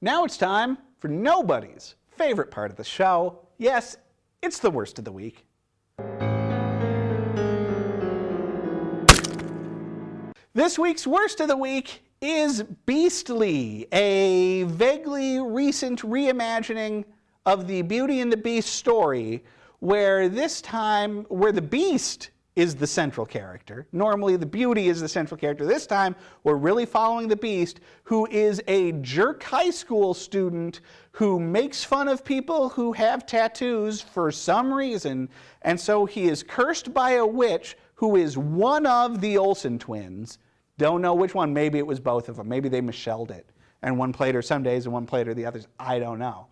Now it's time for nobody's favorite part of the show. Yes, it's the worst of the week. This week's worst of the week is Beastly, a vaguely recent reimagining of the Beauty and the Beast story, where the Beast is the central character. Normally the Beauty is the central character. This time we're really following the Beast, who is a jerk high school student who makes fun of people who have tattoos for some reason, and so he is cursed by a witch who is one of the Olsen twins. Don't know which one. Maybe it was both of them. Maybe they Michelled it, and one played her some days and one played her the others. I don't know.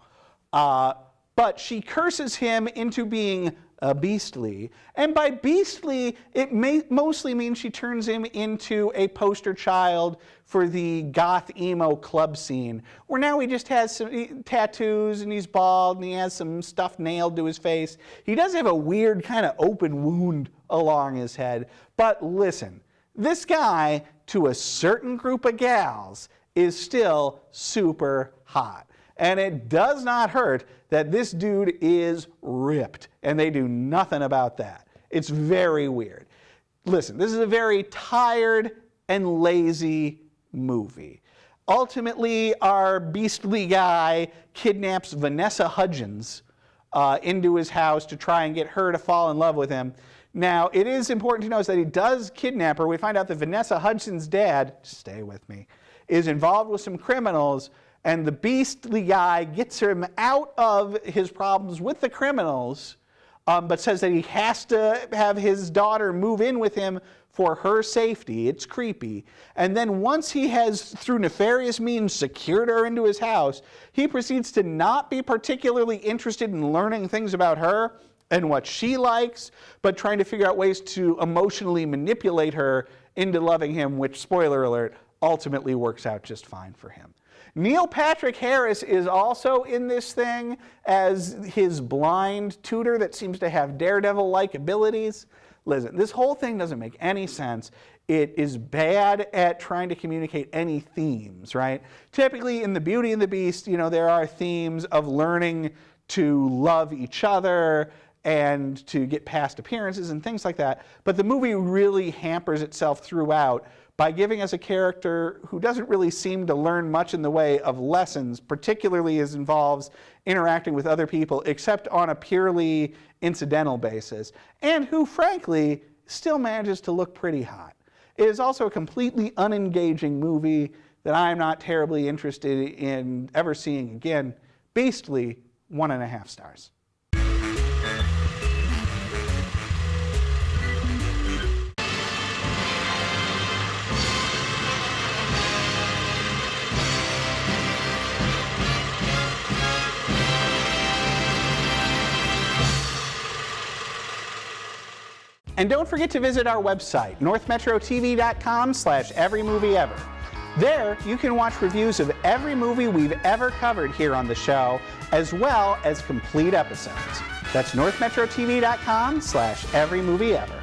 But she curses him into being beastly. And by beastly, it mostly means she turns him into a poster child for the goth emo club scene, where now he just has some tattoos and he's bald and he has some stuff nailed to his face. He does have a weird kind of open wound along his head. But listen, this guy, to a certain group of gals, is still super hot. And it does not hurt that this dude is ripped, and they do nothing about that. It's very weird. Listen, this is a very tired and lazy movie. Ultimately, our beastly guy kidnaps Vanessa Hudgens into his house to try and get her to fall in love with him. Now, it is important to notice that he does kidnap her. We find out that Vanessa Hudgens' dad, stay with me, is involved with some criminals, and the beastly guy gets him out of his problems with the criminals, but says that he has to have his daughter move in with him for her safety. It's creepy. And then once he has, through nefarious means, secured her into his house, he proceeds to not be particularly interested in learning things about her and what she likes, but trying to figure out ways to emotionally manipulate her into loving him, which, spoiler alert, ultimately works out just fine for him. Neil Patrick Harris is also in this thing as his blind tutor that seems to have Daredevil-like abilities. Listen, this whole thing doesn't make any sense. It is bad at trying to communicate any themes, right? Typically in the Beauty and the Beast, you know, there are themes of learning to love each other and to get past appearances and things like that. But the movie really hampers itself throughout by giving us a character who doesn't really seem to learn much in the way of lessons, particularly as involves interacting with other people, except on a purely incidental basis, and who, frankly, still manages to look pretty hot. It is also a completely unengaging movie that I'm not terribly interested in ever seeing again. Beastly, 1.5 stars. And don't forget to visit our website, northmetrotv.com/everymovieever. There, you can watch reviews of every movie we've ever covered here on the show, as well as complete episodes. That's northmetrotv.com/everymovieever.